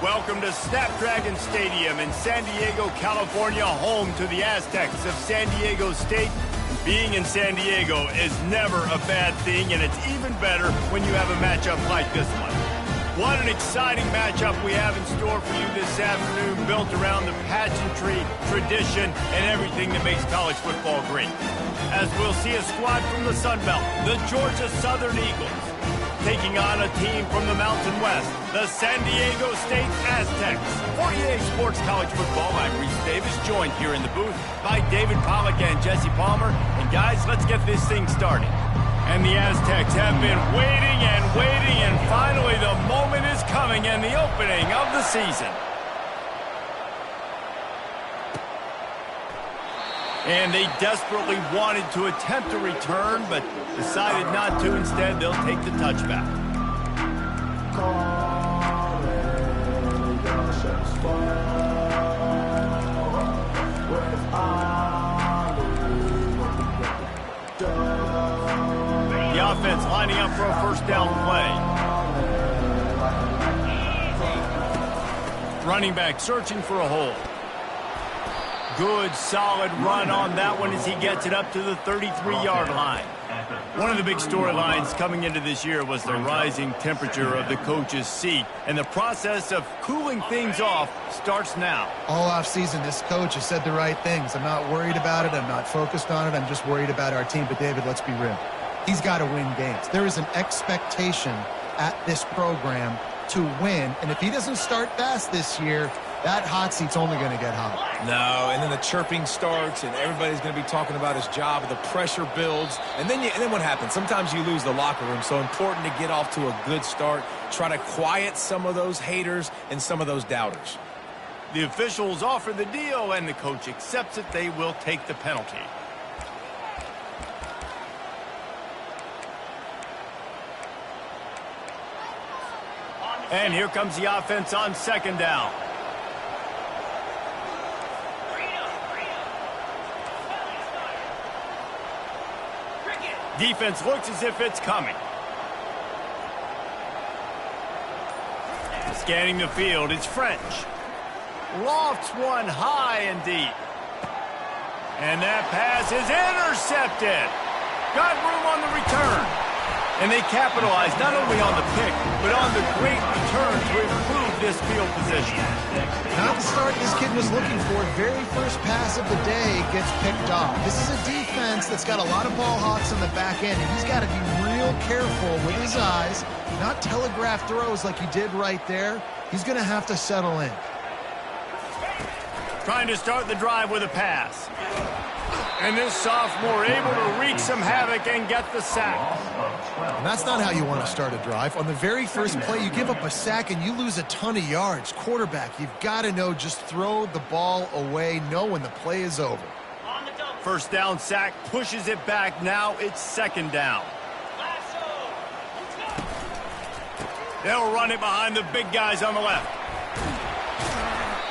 Welcome to Snapdragon Stadium in San Diego, California, home to the Aztecs of San Diego State. Being in San Diego is never a bad thing, and it's even better when you have a matchup like this one. What an exciting matchup we have in store for you this afternoon, built around the pageantry, tradition, and everything that makes college football great. As we'll see a squad from the Sun Belt, the Georgia Southern Eagles, taking on a team from the Mountain West, the San Diego State Aztecs. 48 Sports College Football, I'm Reese Davis, joined here in the booth by David Pollack and Jesse Palmer. And guys, let's get this thing started. And the Aztecs have been waiting, and finally the moment is coming and the opening of the season. And they desperately wanted to attempt a return, but decided not to. Instead, they'll take the touchback. The offense lining up for a first down play. Running back searching for a hole. Good, solid run on that one as he gets it up to the 33-yard line. One of the big storylines coming into this year was the rising temperature of the coach's seat, and the process of cooling things off starts now. All offseason, this coach has said the right things. I'm not worried about it. I'm not focused on it. I'm just worried about our team. But, David, let's be real. He's got to win games. There is an expectation at this program to win, and if he doesn't start fast this year, that hot seat's only going to get hot. No, and then the chirping starts, and everybody's going to be talking about his job, and the pressure builds, and then what happens? Sometimes you lose the locker room, so important to get off to a good start, try to quiet some of those haters and some of those doubters. The officials offer the deal, and the coach accepts it. They will take the penalty. And here comes the offense on second down. Defense looks as if it's coming. Scanning the field, it's French. Lofts one high and deep. And that pass is intercepted. Got room on the return. And they capitalize not only on the pick, but on the great return to improve this field position. Not the start this kid was looking for. Very first pass of the day gets picked off. This is a defense that's got a lot of ball hawks on the back end, and he's got to be real careful with his eyes, not telegraph throws like he did right there. He's going to have to settle in. Trying to start the drive with a pass. And this sophomore able to wreak some havoc and get the sack. And that's not how you want to start a drive. On the very first play, you give up a sack and you lose a ton of yards. Quarterback, you've got to know, just throw the ball away, know when the play is over. First down sack, pushes it back. Now it's second down. They'll run it behind the big guys on the left.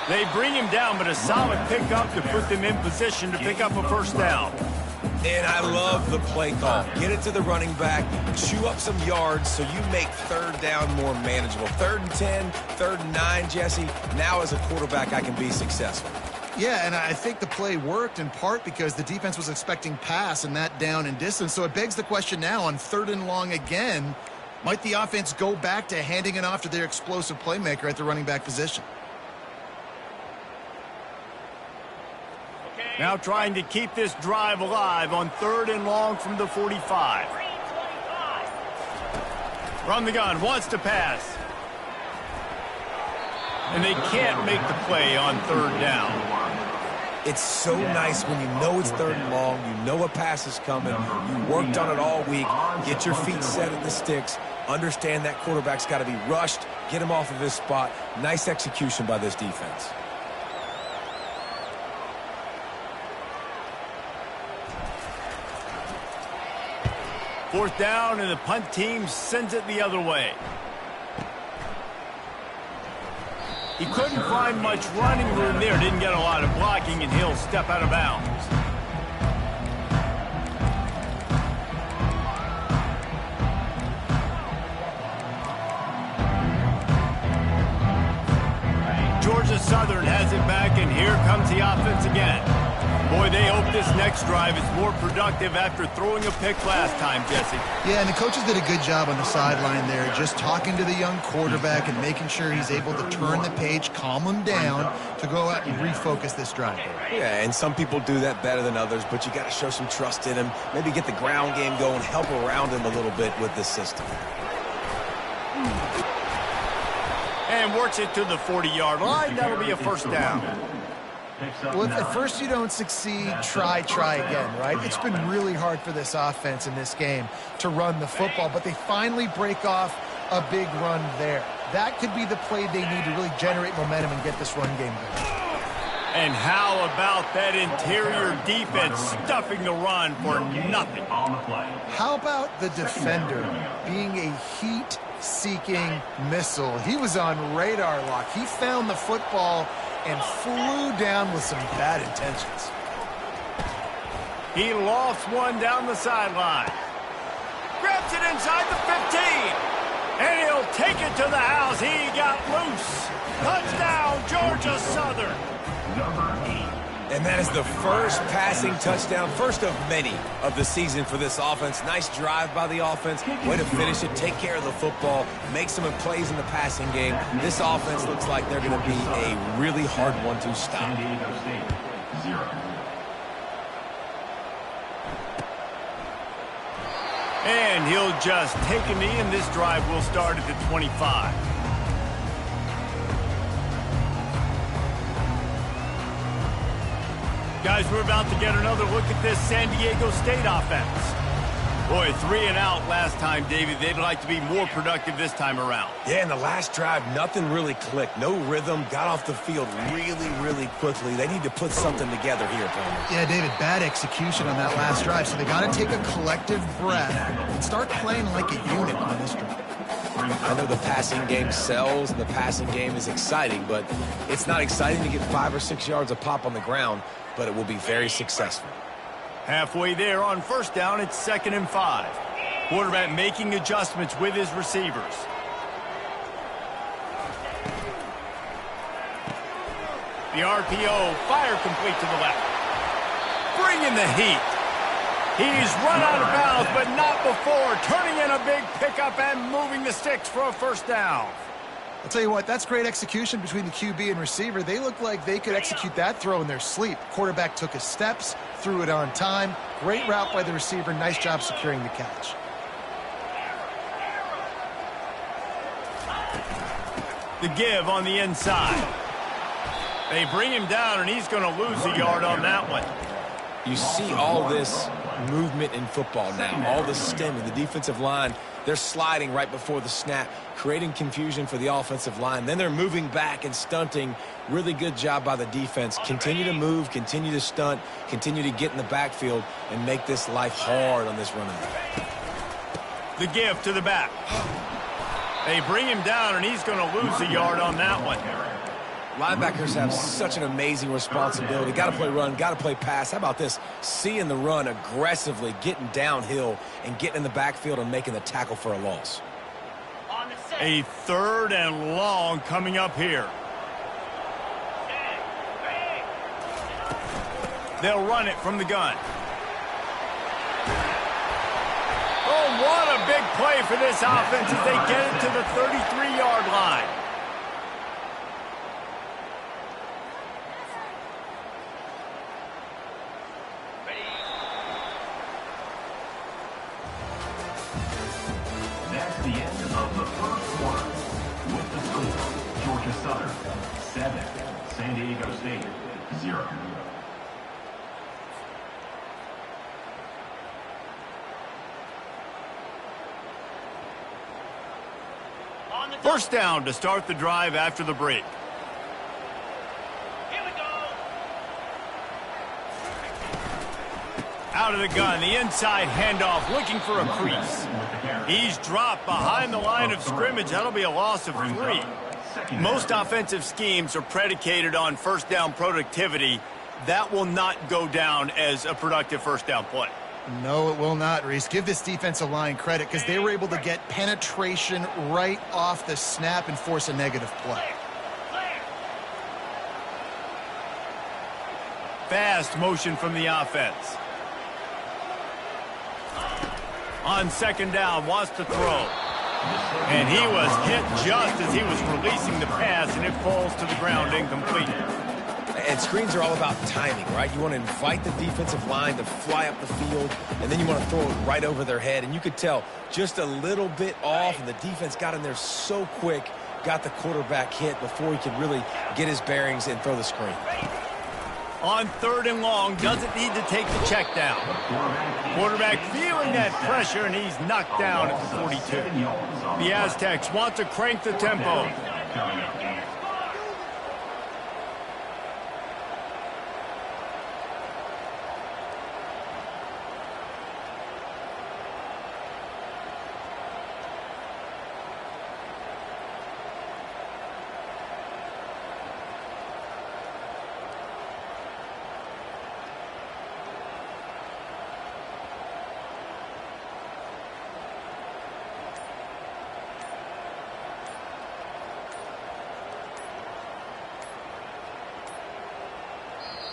They bring him down, but a solid pickup to put them in position to pick up a first down. And I love the play call. Get it to the running back, chew up some yards so you make third down more manageable. 3rd and 10, 3rd and 9, Jesse. Now as a quarterback, I can be successful. Yeah, and I think the play worked in part because the defense was expecting pass and that down and distance. So it begs the question now on 3rd and long again, might the offense go back to handing it off to their explosive playmaker at the running back position? Now trying to keep this drive alive on 3rd and long from the 45. Run the gun, wants to pass. And they can't make the play on 3rd down. It's so nice when you know it's 3rd and long, you know a pass is coming, you worked on it all week, get your feet set at the sticks, understand that quarterback's got to be rushed, get him off of his spot. Nice execution by this defense. Fourth down, and the punt team sends it the other way. He couldn't find much running room there. Didn't get a lot of blocking, and he'll step out of bounds. Georgia Southern has it back, and here comes the offense again. Boy, they hope this next drive is more productive after throwing a pick last time, Jesse. Yeah, and the coaches did a good job on the sideline there, just talking to the young quarterback and making sure he's able to turn the page, calm him down to go out and refocus this drive. Yeah, and some people do that better than others, but you got to show some trust in him, maybe get the ground game going, help around him a little bit with this system. And works it to the 40-yard line. That'll be a first down. Well, if at first you don't succeed, try again, right? It's been really hard for this offense in this game to run the football, but they finally break off a big run there. That could be the play they need to really generate momentum and get this run game going. And how about that interior defense stuffing the run for nothing? How about the defender being a heat-seeking missile? He was on radar lock. He found the football and flew down with some bad intentions. He lofts one down the sideline. Grabs it inside the 15. And he'll take it to the house. He got loose. Touchdown, Georgia Southern. And that is the first passing touchdown, first of many of the season for this offense. Nice drive by the offense. Way to finish it, take care of the football, make some plays in the passing game. This offense looks like they're going to be a really hard one to stop. San Diego State, 0. And he'll just take a knee, and this drive will start at the 25. Guys, we're about to get another look at this San Diego State offense. Boy, 3 and out last time, David. They'd like to be more productive this time around. Yeah, in the last drive, nothing really clicked. No rhythm, got off the field really quickly. They need to put something together here, Palmer. Yeah, David, bad execution on that last drive, so they got to take a collective breath and start playing like a unit on this drive. I know the passing game sells and the passing game is exciting, but it's not exciting to get 5 or 6 yards a pop on the ground, but it will be very successful. Halfway there on first down, it's 2nd and 5. Quarterback making adjustments with his receivers. The RPO, fire complete to the left. Bringing the heat. He's run out of bounds, but not before. Turning in a big pickup and moving the sticks for a first down. I'll tell you what, that's great execution between the QB and receiver. They look like they could execute that throw in their sleep. Quarterback took his steps, threw it on time. Great route by the receiver. Nice job securing the catch. The give on the inside. They bring him down, and he's going to lose a yard on that one. You see all this movement in football now, all the stemming, the defensive line, they're sliding right before the snap, creating confusion for the offensive line. Then they're moving back and stunting. Really good job by the defense. Continue to move, continue to stunt, continue to get in the backfield and make this life hard on this running back. The give to the back. They bring him down, and he's going to lose a yard on that one. Linebackers have such an amazing responsibility. Got to play run, got to play pass. How about this? Seeing the run aggressively, getting downhill, and getting in the backfield and making the tackle for a loss. A 3rd and long coming up here. They'll run it from the gun. Oh, what a big play for this offense as they get it to the 33-yard line. That's the end of the first quarter. With the score, Georgia Southern, 7. San Diego State, 0. First down to start the drive after the break. Here we go. Out of the gun, the inside handoff, looking for a crease. He's dropped behind the line of scrimmage. That'll be a loss of 3. Most offensive schemes are predicated on first down productivity. That will not go down as a productive first down play. No, it will not, Reese. Give this defensive line credit because they were able to get penetration right off the snap and force a negative play. fast motion from the offense. On second down, wants to throw. And he was hit just as he was releasing the pass, and it falls to the ground incomplete. And screens are all about timing, right? You want to invite the defensive line to fly up the field, and then you want to throw it right over their head. And you could tell just a little bit off, and the defense got in there so quick, got the quarterback hit before he could really get his bearings and throw the screen. On third and long, doesn't need to take the check down. Quarterback feeling that pressure, and he's knocked down at the 42. The Aztecs want to crank the tempo.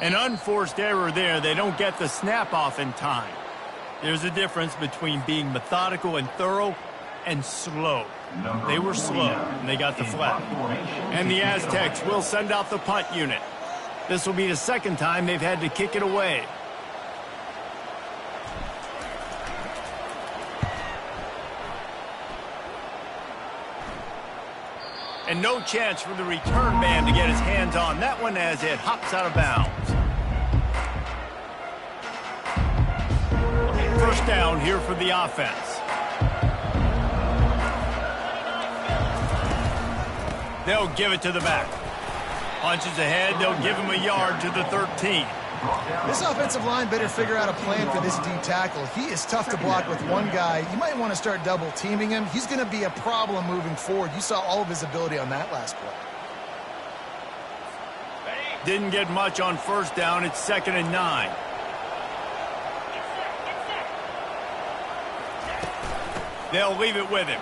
An unforced error there. They don't get the snap off in time. There's a difference between being methodical and thorough and slow. They were slow, and they got the flag. And the Aztecs will send out the punt unit. This will be the second time they've had to kick it away. And no chance for the return man to get his hands on that one as it hops out of bounds. First down here for the offense. They'll give it to the back. Punches ahead, they'll give him a yard to the 13. This offensive line better figure out a plan for this D tackle. He is tough to block with one guy. You might want to start double teaming him. He's going to be a problem moving forward. You saw all of his ability on that last play. Didn't get much on first down. It's 2nd and 9. They'll leave it with him.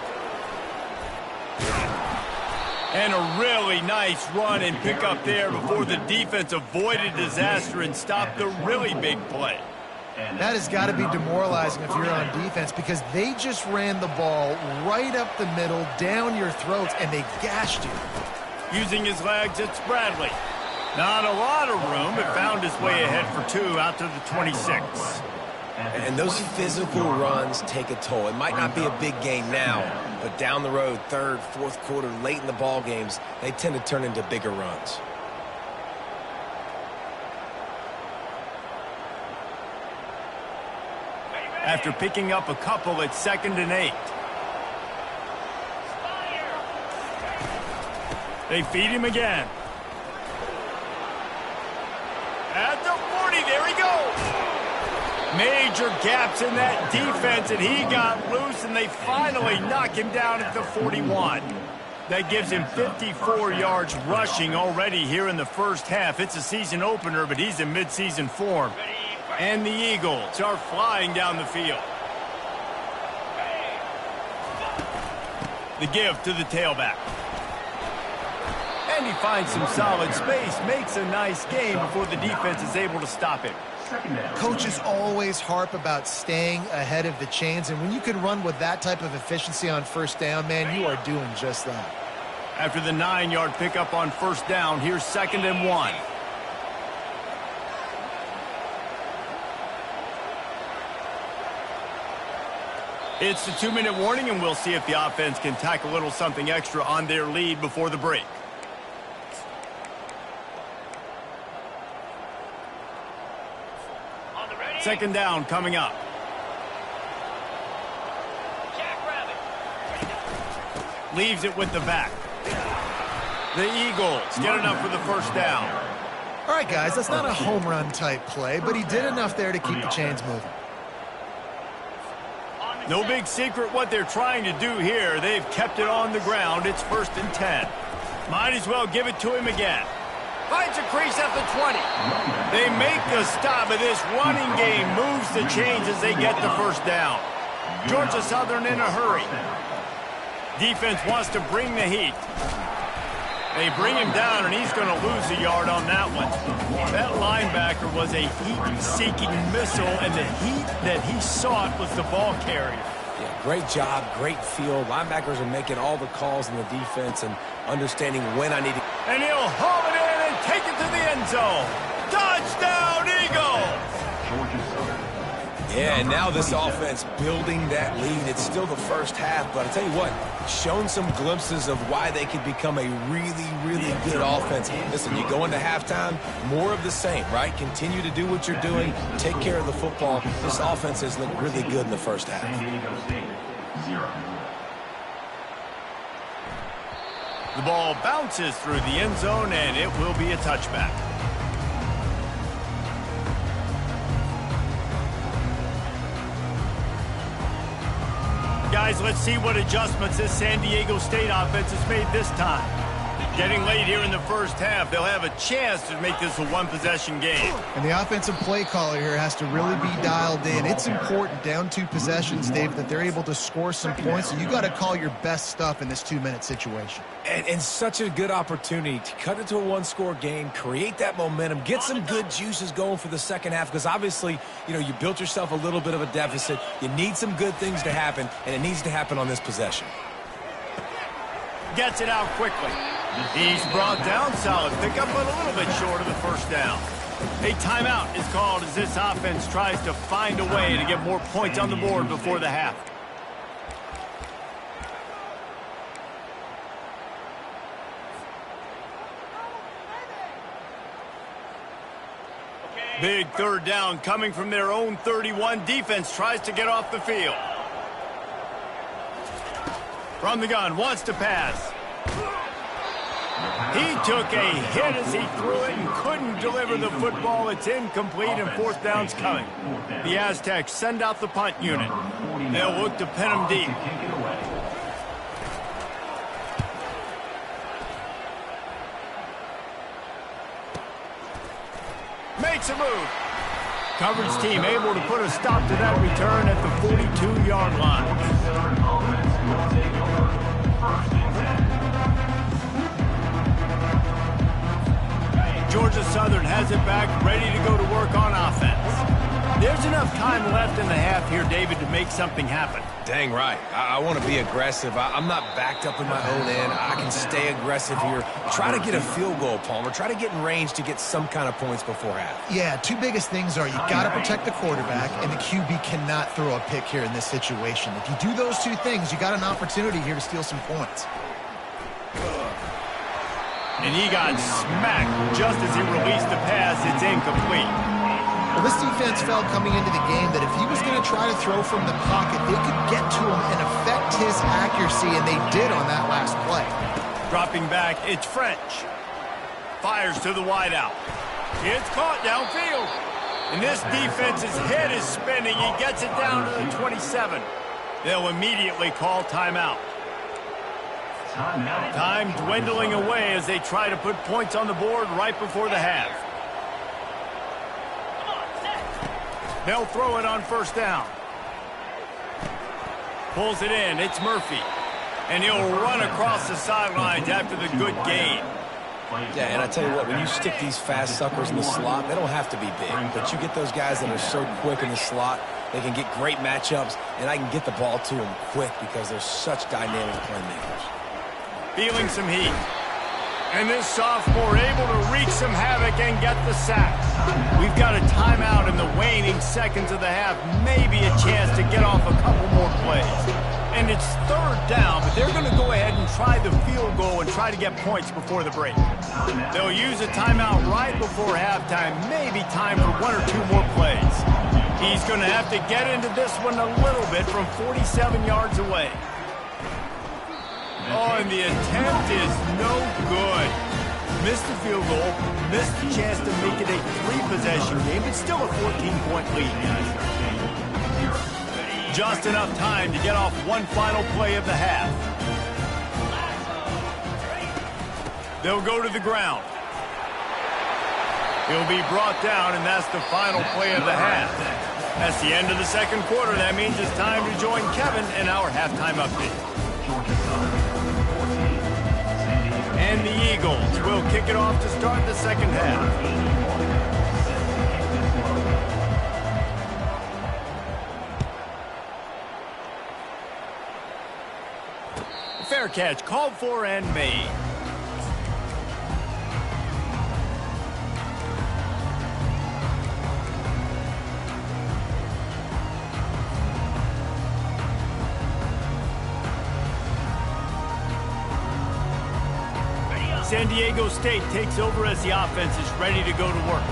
And a really nice run and pick up there before the defense avoided disaster and stopped the really big play. That has got to be demoralizing if you're on defense because they just ran the ball right up the middle, down your throats, and they gashed you. Using his legs, it's Bradley. Not a lot of room, but found his way ahead for 2 out to the 26. And those physical runs take a toll. It might not be a big gain now, but down the road, third, fourth quarter, late in the ball games, they tend to turn into bigger runs. After picking up a couple, it's 2nd and 8. They feed him again. At the 40, there he goes. Major gaps in that defense, and he got loose, and they finally knock him down at the 41. That gives him 54 yards rushing already here in the first half. It's a season opener, but he's in midseason form. And the Eagles are flying down the field. The give to the tailback. And he finds some solid space, makes a nice game before the defense is able to stop him. Coaches always harp about staying ahead of the chains, and when you can run with that type of efficiency on first down, man, you are doing just that. After the 9-yard pickup on first down, here's 2nd and 1. It's the 2-minute warning, and we'll see if the offense can tack a little something extra on their lead before the break. Second down coming up. Leaves it with the back. The Eagles get enough for the first down. All right, guys, that's not a home run type play, but he did enough there to keep the chains moving. No big secret what they're trying to do here. They've kept it on the ground. It's 1st and 10. Might as well give it to him again. Finds a crease at the 20. They make the stop of this running game. Moves the chains as they get the first down. Georgia Southern in a hurry. Defense wants to bring the heat. They bring him down, and he's going to lose a yard on that one. That linebacker was a heat-seeking missile, and the heat that he sought was the ball carrier. Yeah, great job, great field. Linebackers are making all the calls in the defense and understanding when I need to. And he'll haul it in and take it to the end zone. Touchdown, Eagles! Yeah, and now this offense building that lead. It's still the first half, but I'll tell you what, shown some glimpses of why they could become a really, really good offense. Listen, you go into halftime, more of the same, right? Continue to do what you're doing, take care of the football. This offense has looked really good in the first half. San Diego State, 0. The ball bounces through the end zone, and it will be a touchback. Guys, let's see what adjustments this San Diego State offense has made this time. Getting late here in the first half, they'll have a chance to make this a one-possession game. And the offensive play caller here has to really be dialed in. It's important down 2 possessions, Dave, that they're able to score some points. So you got to call your best stuff in this 2-minute situation. And such a good opportunity to cut into a one-score game, create that momentum, get some good juices going for the second half, because obviously, you know, you built yourself a little bit of a deficit. You need some good things to happen, and it needs to happen on this possession. Gets it out quickly. He's brought down, solid pickup, but a little bit short of the first down. A timeout is called as this offense tries to find a way to get more points on the board before the half. Big third down coming from their own 31. Defense tries to get off the field. From the gun, wants to pass. He took a hit as he threw it and couldn't deliver the football. It's incomplete, and fourth down's coming. The Aztecs send out the punt unit. They'll look to pin him deep. Makes a move. Coverage team able to put a stop to that return at the 42-yard line. Georgia Southern has it back, ready to go to work on offense. There's enough time left in the half here, David, to make something happen. Dang right. I want to be aggressive. I'm not backed up in my own end. I can stay aggressive here. Try to get a field goal, Palmer. Try to get in range to get some kind of points before half. Yeah, 2 biggest things are you got to protect the quarterback, and the QB cannot throw a pick here in this situation. If you do those 2 things, you got an opportunity here to steal some points. And he got smacked just as he released the pass. It's incomplete. Well, this defense felt coming into the game that if he was going to try to throw from the pocket, they could get to him and affect his accuracy, and they did on that last play. Dropping back, it's French. Fires to the wideout. It's caught downfield. And this defense's head is spinning. He gets it down to the 27. They'll immediately call timeout. Time dwindling away as they try to put points on the board right before the half. They'll throw it on first down. Pulls it in. It's Murphy. And he'll run across the sidelines after the good gain. Yeah, and I tell you what, when you stick these fast suckers in the slot, they don't have to be big. But you get those guys that are so quick in the slot, they can get great matchups, and I can get the ball to them quick because they're such dynamic playmakers. Feeling some heat. And this sophomore able to wreak some havoc and get the sack. We've got a timeout in the waning seconds of the half. Maybe a chance to get off a couple more plays. And it's third down, but they're going to go ahead and try the field goal and try to get points before the break. They'll use a timeout right before halftime. Maybe time for 1 or 2 more plays. He's going to have to get into this one a little bit from 47 yards away. Oh, and the attempt is no good. Missed the field goal, missed the chance to make it a 3-possession game, but still a 14-point lead. Just enough time to get off one final play of the half. They'll go to the ground. He'll be brought down, and that's the final play of the half. That's the end of the second quarter. That means it's time to join Kevin in our halftime update. And the Eagles will kick it off to start the second half. Fair catch, called for and made. San Diego State takes over as the offense is ready to go to work.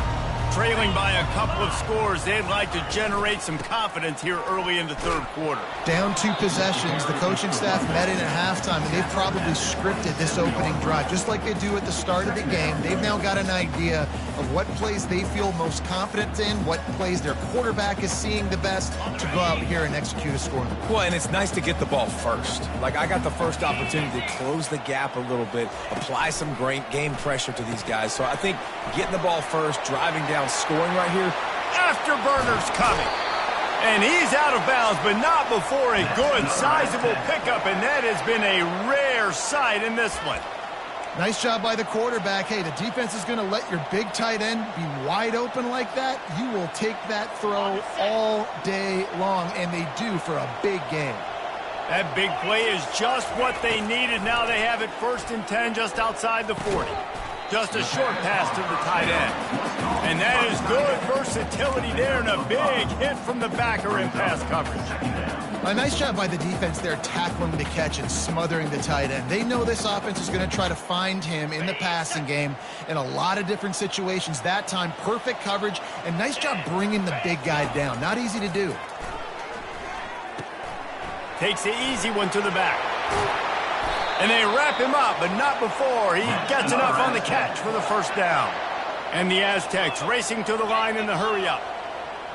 Trailing by a couple of scores, they'd like to generate some confidence here early in the third quarter. Down 2 possessions, the coaching staff met in at halftime, and they've probably scripted this opening drive. Just like they do at the start of the game, they've now got an idea of what plays they feel most confident in, what plays their quarterback is seeing the best to go out here and execute a score. Well, and it's nice to get the ball first. Like, I got the first opportunity to close the gap a little bit, apply some great game pressure to these guys. So I think getting the ball first, driving down, scoring right here. Afterburner's coming. And he's out of bounds, but not before a good, sizable pickup, and that has been a rare sight in this one. Nice job by the quarterback. Hey, the defense is going to let your big tight end be wide open like that. You will take that throw all day long, and they do for a big game. That big play is just what they needed. Now they have it 1st and 10 just outside the 40. Just a short pass to the tight end. And that is good versatility there and a big hit from the backer in pass coverage. A nice job by the defense there tackling the catch and smothering the tight end. They know this offense is going to try to find him in the passing game in a lot of different situations. That time, perfect coverage and nice job bringing the big guy down. Not easy to do. Takes the easy one to the back. And they wrap him up, but not before he gets enough on the catch for the first down. And the Aztecs racing to the line in the hurry-up.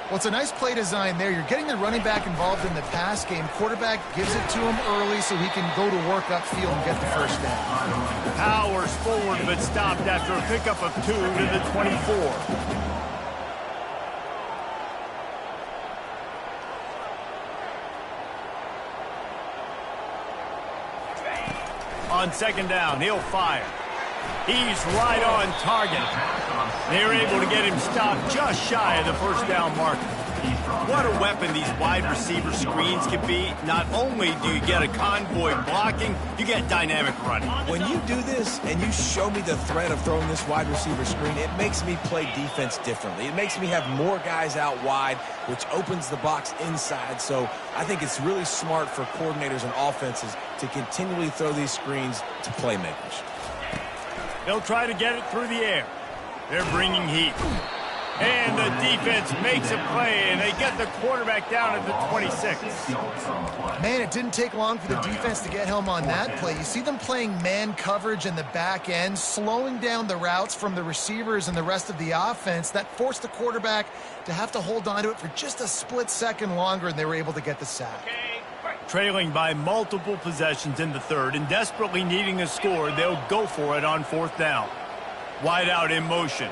Well, it's a nice play design there. You're getting the running back involved in the pass game. Quarterback gives it to him early so he can go to work upfield and get the first down. Powers forward, but stopped after a pickup of 2 to the 24. On second down, he'll fire. He's right on target. They're able to get him stopped just shy of the first down marker. What a weapon these wide receiver screens can be. Not only do you get a convoy blocking, you get dynamic running. When you do this and you show me the threat of throwing this wide receiver screen, it makes me play defense differently. It makes me have more guys out wide, which opens the box inside. So I think it's really smart for coordinators and offenses to continually throw these screens to playmakers. They'll try to get it through the air. They're bringing heat. And the defense makes a play, and they get the quarterback down at the 26. Man, it didn't take long for the defense to get home on that play. You see them playing man coverage in the back end, slowing down the routes from the receivers and the rest of the offense. That forced the quarterback to have to hold on to it for just a split second longer, and they were able to get the sack. Trailing by multiple possessions in the third and desperately needing a score, they'll go for it on 4th down. Wide out in motion.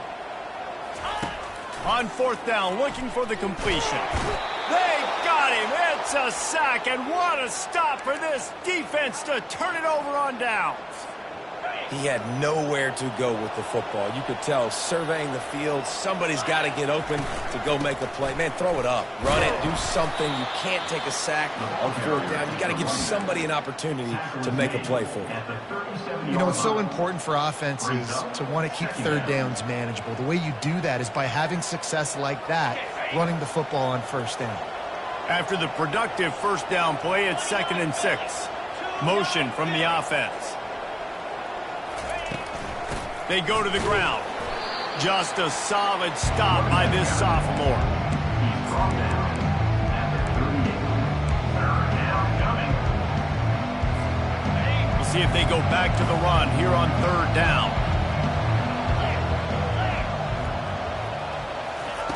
On 4th down, looking for the completion. They got him. It's a sack, and what a stop for this defense to turn it over on downs. He had nowhere to go with the football. You could tell, surveying the field, somebody's got to get open to go make a play. Man, throw it up. Run it. Do something. You can't take a sack on 4th down. You got to give somebody an opportunity to make a play for you. You know, it's so important for offenses to want to keep 3rd downs manageable. The way you do that is by having success like that, running the football on 1st down. After the productive 1st down play, it's 2nd and 6. Motion from the offense. They go to the ground. Just a solid stop by this sophomore. We'll see if they go back to the run here on 3rd down.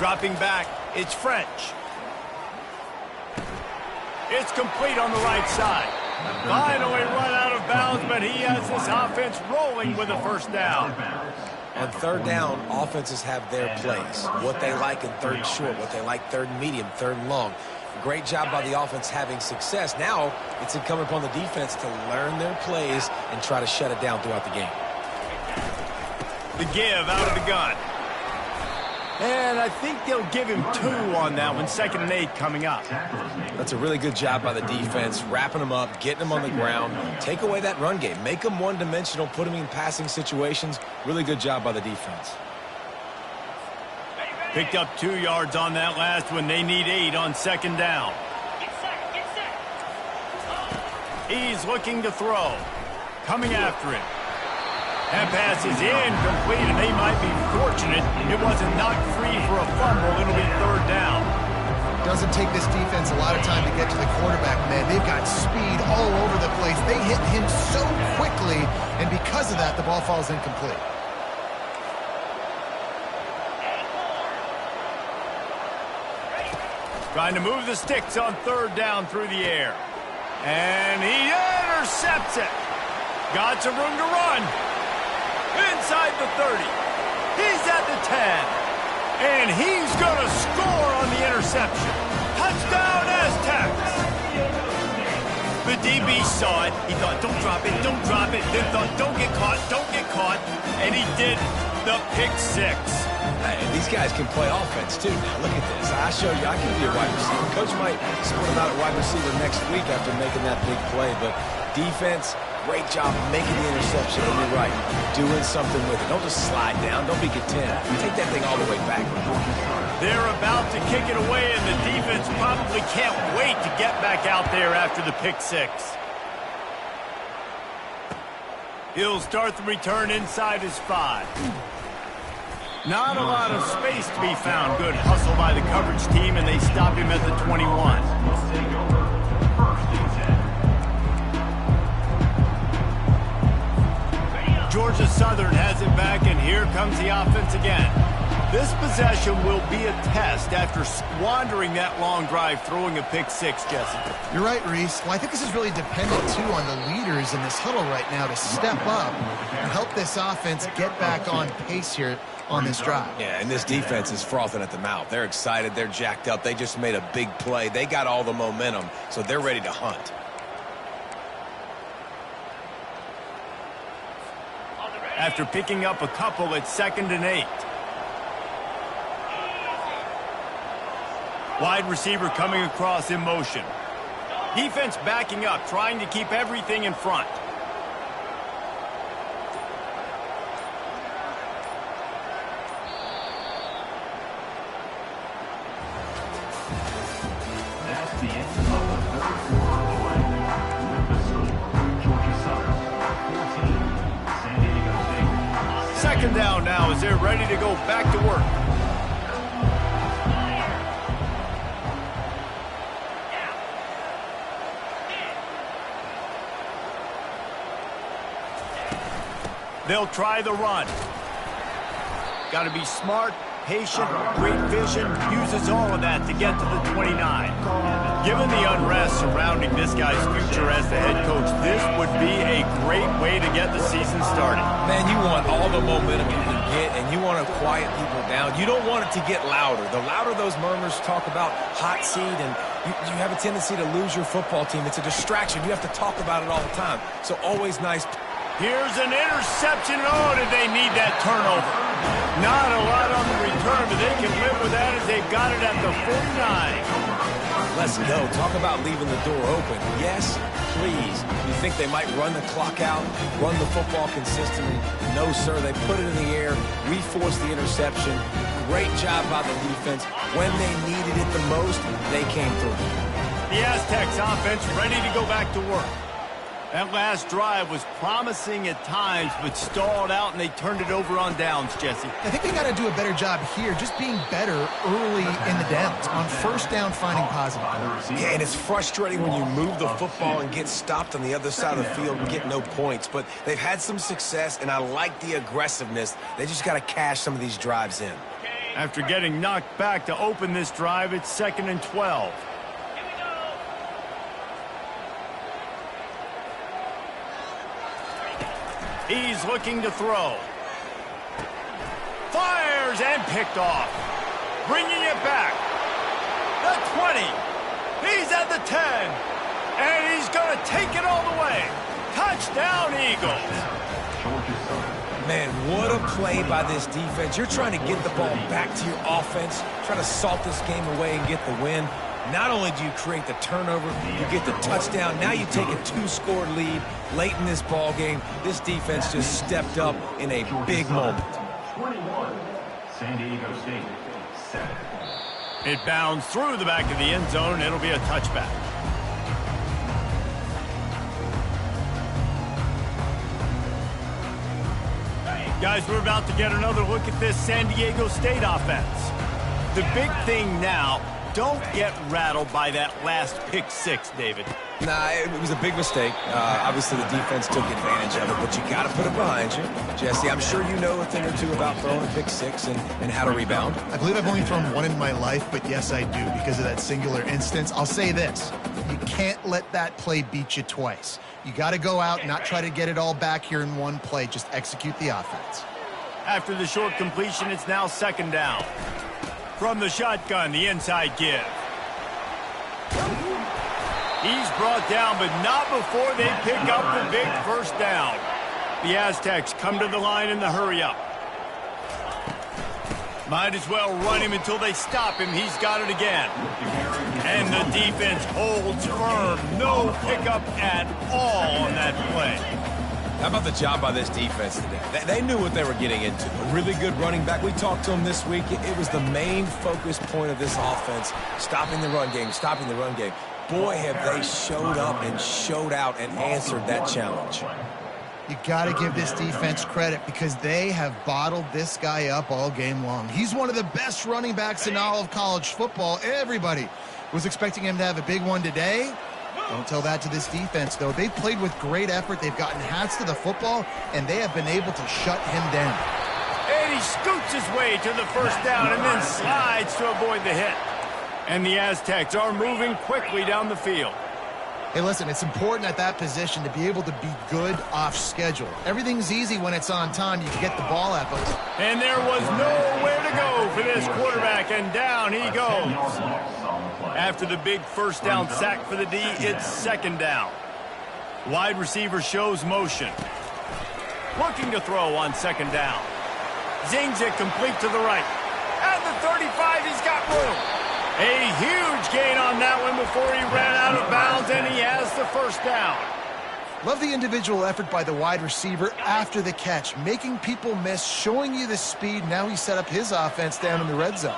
Dropping back, it's French. It's complete on the right side. Finally run out of bounds, but he has this offense rolling with a 1st down. On 3rd down, offenses have their plays. What they like in 3rd short, what they like 3rd medium, 3rd long. Great job by the offense having success. Now it's incumbent upon the defense to learn their plays and try to shut it down throughout the game. The give out of the gun. And I think they'll give him 2 on that one. 2nd and 8 coming up. That's a really good job by the defense, wrapping them up, getting them on the ground. Take away that run game. Make them one-dimensional, put them in passing situations. Really good job by the defense. Picked up 2 yards on that last one. They need 8 on 2nd down. He's looking to throw. Coming after him. That pass is incomplete, and they might be fortunate it wasn't knocked free for a fumble. It'll be 3rd down. Doesn't take this defense a lot of time to get to the quarterback, man. They've got speed all over the place. They hit him so quickly, and because of that, the ball falls incomplete. Trying to move the sticks on 3rd down through the air. And he intercepts it. Got some room to run. Inside the 30. He's at the 10. And he's going to score on the interception. Touchdown, Aztecs. The DB saw it. He thought, don't drop it, don't drop it. Then thought, don't get caught, don't get caught. And he did the pick 6. Hey, these guys can play offense, too. Now, look at this. I show you, I can be a wide receiver. Coach might split him out at wide receiver next week after making that big play. But defense, great job making the interception. And you're right, doing something with it. Don't just slide down. Don't be content. Take that thing all the way back. They're about to kick it away, and the defense probably can't wait to get back out there after the pick 6. He'll start the return inside his 5. Not a lot of space to be found. Good hustle by the coverage team, and they stop him at the 21. Georgia Southern has it back, and here comes the offense again. This possession will be a test after squandering that long drive, throwing a pick 6, Jesse. You're right, Reese. Well, I think this is really dependent, too, on the leaders in this huddle right now to step up and help this offense get back on pace here on this drive. Yeah, and this defense is frothing at the mouth. They're excited. They're jacked up. They just made a big play. They got all the momentum, so they're ready to hunt. After picking up a couple, it's 2nd and 8. Wide receiver coming across in motion. Defense backing up, trying to keep everything in front. That's the end of the 3rd quarter play. With the score, Georgia Southern 14, San Diego State. 2nd down now as they're ready to go back to work. They'll try the run. Got to be smart, patient, great vision, uses all of that to get to the 29. Given the unrest surrounding this guy's future as the head coach, this would be a great way to get the season started. Man, you want all the momentum you can get, and you want to quiet people down. You don't want it to get louder. The louder those murmurs talk about hot seat, and you have a tendency to lose your football team. It's a distraction. You have to talk about it all the time. So always nice. Here's an interception. Oh, did they need that turnover? Not a lot on the return, but they can live with that as they've got it at the 49. Let's go. Talk about leaving the door open. Yes, please. You think they might run the clock out, run the football consistently? No, sir. They put it in the air. We forced the interception. Great job by the defense. When they needed it the most, they came through. The Aztecs offense ready to go back to work. That last drive was promising at times, but stalled out, and they turned it over on downs, Jesse. I think they got to do a better job here, just being better early in the downs, on 1st down, finding positive. Yeah, and it's frustrating when you move the football and get stopped on the other side of the field and get no points. But they've had some success, and I like the aggressiveness. They just got to cash some of these drives in. After getting knocked back to open this drive, it's 2nd and 12. He's looking to throw. Fires and picked off. Bringing it back. The 20. He's at the 10. And he's going to take it all the way. Touchdown, Eagles. Georgia Southern Man, what a play by this defense. You're trying to get the ball back to your offense, trying to salt this game away and get the win. Not only do you create the turnover, you get the touchdown. Now you take a 2-score lead late in this ball game. This defense just stepped up in a big moment. 21, San Diego State, 7. It bounds through the back of the end zone, and it'll be a touchback. Guys, we're about to get another look at this San Diego State offense. The big thing now, don't get rattled by that last pick six, David. Nah, it was a big mistake. Obviously, the defense took advantage of it, but you got to put it behind you. Jesse, I'm sure you know a thing or two about throwing a pick six and how to rebound. I believe I've only thrown one in my life, but yes, I do because of that singular instance. I'll say this. You can't let that play beat you twice. You got to go out and not try to get it all back here in one play. Just execute the offense. After the short completion, it's now second down. From the shotgun, the inside give. He's brought down, but not before they pick up the big first down. The Aztecs come to the line in the hurry-up. Might as well run him until they stop him. He's got it again. And the defense holds firm. No pickup at all on that play. How about the job by this defense today? They knew what they were getting into. A really good running back. We talked to him this week. It was the main focus point of this offense. Stopping the run game, stopping the run game. Boy, have they showed up and showed out and answered that challenge. You got to give this defense credit because they have bottled this guy up all game long. He's one of the best running backs in all of college football. Everybody was expecting him to have a big one today. Don't tell that to this defense, though. They've played with great effort. They've gotten hats to the football, and they have been able to shut him down. And he scoots his way to the first down and then slides to avoid the hit. And the Aztecs are moving quickly down the field. Hey, listen, it's important at that position to be able to be good off schedule. Everything's easy when it's on time. You can get the ball out, but... And there was nowhere to go for this quarterback, and down he goes. After the big first down sack for the D, it's second down. Wide receiver shows motion. Looking to throw on second down. Zings it complete to the right. At the 35, he's got room. A huge gain on that one before he ran out of bounds, and he has the first down. Love the individual effort by the wide receiver after the catch, making people miss, showing you the speed. Now he set up his offense down in the red zone.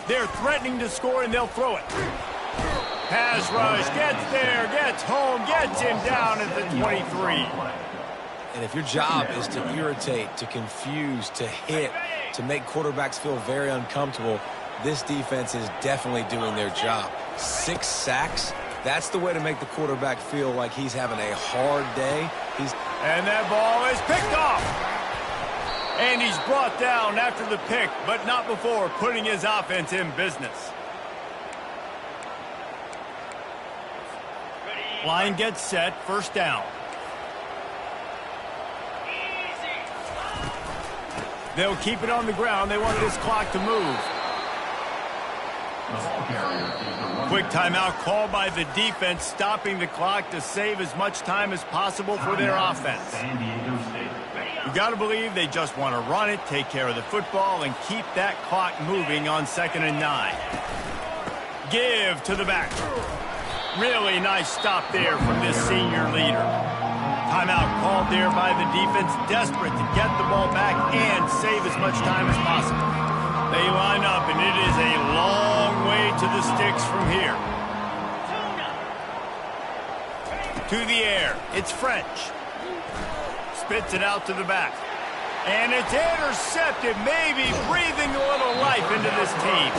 They're threatening to score, and they'll throw it. Pass rush, gets there, gets home, gets him down at the 23. And if your job is to irritate, to confuse, to hit, to make quarterbacks feel very uncomfortable, this defense is definitely doing their job. 6 sacks, that's the way to make the quarterback feel like he's having a hard day. And that ball is picked off. And he's brought down after the pick, but not before putting his offense in business. Line gets set, first down. They'll keep it on the ground. They want this clock to move. Quick timeout called by the defense, stopping the clock to save as much time as possible for their offense. You got to believe they just want to run it, take care of the football, and keep that clock moving on 2nd and 9. Give to the back. Really nice stop there from this senior leader. Timeout called there by the defense, desperate to get the ball back and save as much time as possible. They line up, and it is a long way to the sticks from here. To the air, it's French. Spits it out to the back. And it's intercepted, maybe breathing a little life into this team.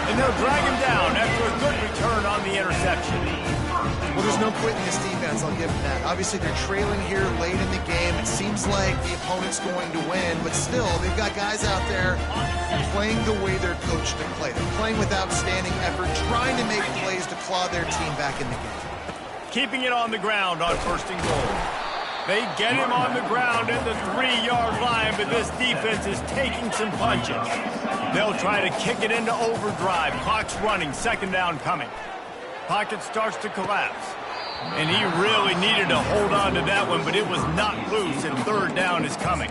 And they'll drag him down after a good return on the interception. Well, there's no quitting this defense, I'll give them that. Obviously, they're trailing here late in the game. It seems like the opponent's going to win, but still, they've got guys out there playing the way they're coached to play. They're playing with outstanding effort, trying to make plays to claw their team back in the game. Keeping it on the ground on 1st and goal. They get him on the ground at the 3-yard line, but this defense is taking some punches. They'll try to kick it into overdrive. Clock's running, 2nd down coming. Pocket starts to collapse. And he really needed to hold on to that one, but it was not loose, and third down is coming.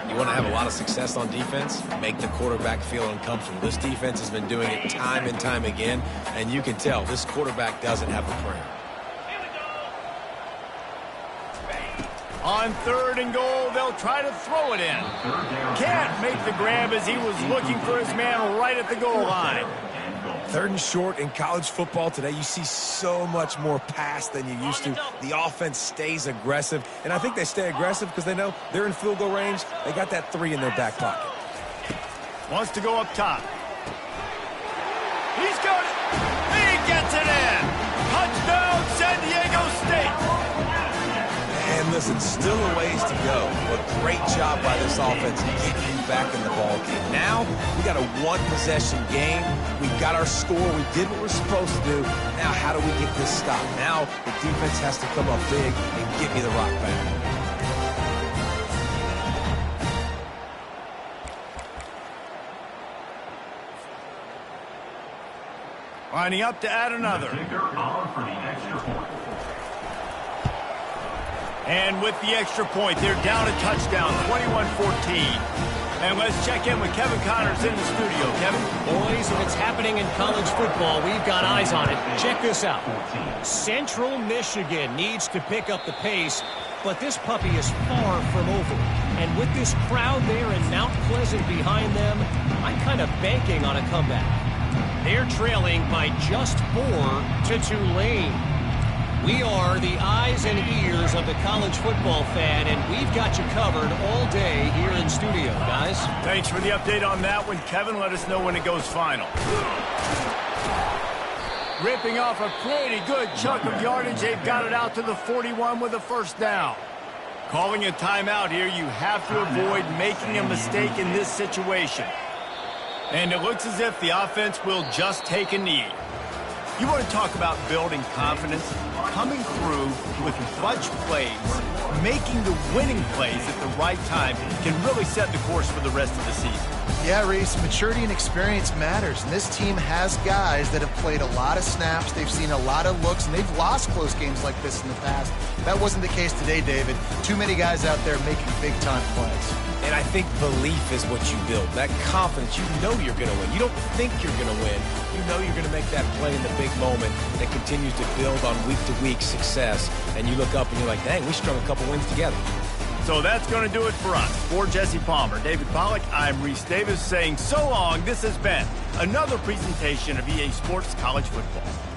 You want to have a lot of success on defense? Make the quarterback feel uncomfortable. This defense has been doing it time and time again, and you can tell this quarterback doesn't have a prayer. On 3rd and goal, they'll try to throw it in. Can't make the grab as he was looking for his man right at the goal line. 3rd and short in college football today, you see so much more pass than you used to. The offense stays aggressive, and I think they stay aggressive because they know they're in field goal range. They got that 3 in their back pocket. Wants to go up top. He's got it. He gets it in. Touchdown, San Diego State. And listen, still a ways to go, but great job by this offense getting you back in the ball game. Now, we got a one-possession game. We've got our score. We did what we're supposed to do. Now, how do we get this stopped? Now, the defense has to come up big and give me the rock back. Lining up to add another. And with the extra point, they're down a touchdown, 21-14. And let's check in with Kevin Connors in the studio. Kevin? Boys, if it's happening in college football, we've got eyes on it. Check this out. Central Michigan needs to pick up the pace, but this puppy is far from over. And with this crowd there in Mount Pleasant behind them, I'm kind of banking on a comeback. They're trailing by just 4 to Tulane. We are the eyes and ears of the college football fan, and we've got you covered all day here in studio, guys. Thanks for the update on that one, Kevin. Let us know when it goes final. Ripping off a pretty good chunk of yardage. They've got it out to the 41 with a first down. Calling a timeout here. You have to avoid making a mistake in this situation. And it looks as if the offense will just take a knee. You want to talk about building confidence? Coming through with clutch plays, making the winning plays at the right time can really set the course for the rest of the season. Yeah, Reese, maturity and experience matters, and this team has guys that have played a lot of snaps, they've seen a lot of looks, and they've lost close games like this in the past. That wasn't the case today, David. Too many guys out there making big-time plays. And I think belief is what you build. That confidence, you know you're going to win. You don't think you're going to win. You know you're going to make that play in the big moment that continues to build on week-to-week success. And you look up and you're like, dang, we strung a couple wins together. So that's going to do it for us. For Jesse Palmer, David Pollack, I'm Reese Davis saying so long. This has been another presentation of EA Sports College Football.